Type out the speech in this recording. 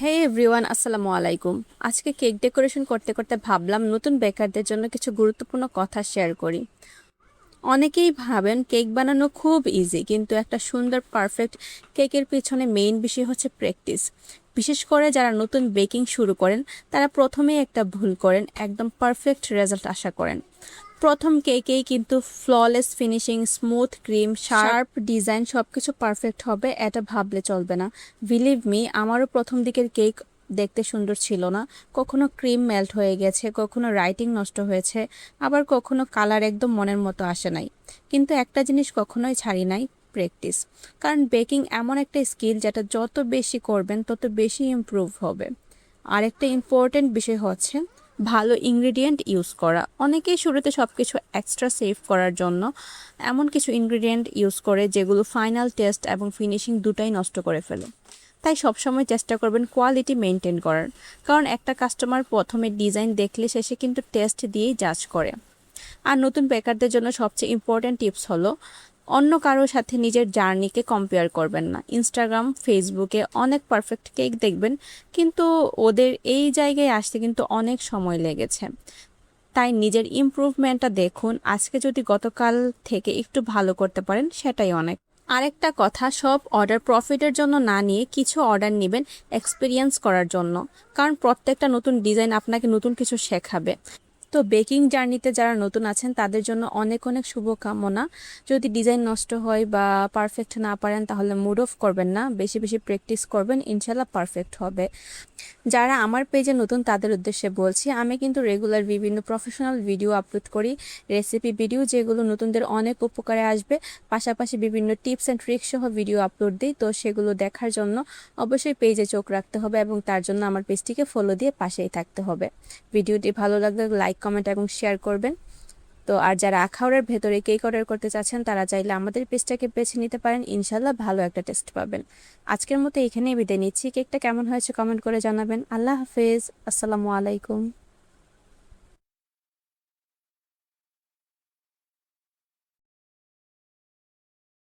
হে everyone, আসসালামু আলাইকুম। আজকে কেক ডেকোরেশন করতে করতে ভাবলাম নতুন বেকারদের জন্য কিছু গুরুত্বপূর্ণ কথা শেয়ার করি। অনেকেই ভাবেন কেক বানানো খুব ইজি, কিন্তু একটা সুন্দর পারফেক্ট কেকের পিছনে মেইন বিষয় হচ্ছে প্র্যাকটিস। বিশেষ করে যারা নতুন বেকিং শুরু করেন তারা প্রথমেই একটা ভুল করেন, একদম পারফেক্ট রেজাল্ট আশা করেন। প্রথম কেকেই কিন্তু flawless finishing, smooth cream, sharp design সবকিছু পারফেক্ট হবে এটা ভাবলে চলবে না। বিলিভ মি, আমারও প্রথম দিকের কেক দেখতে সুন্দর ছিল না। কখনো ক্রিম মেল্ট হয়ে গেছে, কখনো রাইটিং নষ্ট হয়েছে, আবার কখনো কালার একদম মনের মতো আসে নাই। কিন্তু একটা জিনিস কখনোই ছাড়ি নাই, প্র্যাকটিস। কারণ বেকিং এমন একটা স্কিল যেটা যত বেশি করবেন তত বেশি ইমপ্রুভ হবে। আরেকটা ইম্পর্টেন্ট বিষয় হচ্ছে ভালো ইনগ্রিডিয়েন্ট ইউজ করা। অনেকেই শুরুতে সব কিছু এক্সট্রা সেভ করার জন্য এমন কিছু ইনগ্রিডিয়েন্ট ইউজ করে যেগুলো ফাইনাল টেস্ট এবং ফিনিশিং দুটাই নষ্ট করে ফেলে। তাই সবসময় চেষ্টা করবেন কোয়ালিটি মেনটেন করার, কারণ একটা কাস্টমার প্রথমে ডিজাইন দেখলে শেষে কিন্তু টেস্ট দিয়েই জাজ করে। আর নতুন বেকারদের জন্য সবচেয়ে ইম্পর্ট্যান্ট টিপস হলো অন্য কারোর সাথে নিজের জার্নিকে কম্পেয়ার করবেন না। ইনস্টাগ্রাম, ফেসবুকে অনেক পারফেক্ট কেক দেখবেন, কিন্তু ওদের এই জায়গায় আসতে কিন্তু অনেক সময় লেগেছে। তাই নিজের ইমপ্রুভমেন্টটা দেখুন। আজকে যদি গতকাল থেকে একটু ভালো করতে পারেন সেটাই অনেক। আরেকটা কথা, সব অর্ডার প্রফিটের জন্য না নিয়ে কিছু অর্ডার নেবেন এক্সপিরিয়েন্স করার জন্য, কারণ প্রত্যেকটা নতুন ডিজাইন আপনাকে নতুন কিছু শেখাবে। তো বেকিং জার্নিতে যারা নতুন আছেন তাদের জন্য অনেক অনেক শুভকামনা। যদি ডিজাইন নষ্ট হয় বা পারফেক্ট না পারেন তাহলে মুড অফ করবেন না, বেশি বেশি প্র্যাকটিস করবেন, ইনশাল্লাহ পারফেক্ট হবে। যারা আমার পেজে নতুন তাদের উদ্দেশ্যে বলছি, আমি কিন্তু রেগুলার বিভিন্ন প্রফেশনাল ভিডিও আপলোড করি, রেসিপি ভিডিও, যেগুলো নতুনদের অনেক উপকারে আসবে। পাশাপাশি বিভিন্ন টিপস অ্যান্ড ট্রিক্স সহ ভিডিও আপলোড দিই। তো সেগুলো দেখার জন্য অবশ্যই পেজে চোখ রাখতে হবে এবং তার জন্য আমার পেজটিকে ফলো দিয়ে পাশেই থাকতে হবে। ভিডিওটি ভালো লাগলে লাইক, কমেন্ট এবং শেয়ার করবেন। তো আর যারা আখাউড়ার ভেতরে কেক অর্ডার করতে চাচ্ছেন তারা চাইলে আমাদের পেজটাকে বেছে নিতে পারেন, ইনশাল্লাহ ভালো একটা টেস্ট পাবেন। আজকের মতো এখানেই বিদায় নিচ্ছি। কেকটা কেমন হয়েছে কমেন্ট করে জানাবেন। আল্লাহ হাফেজ, আসসালামু আলাইকুম।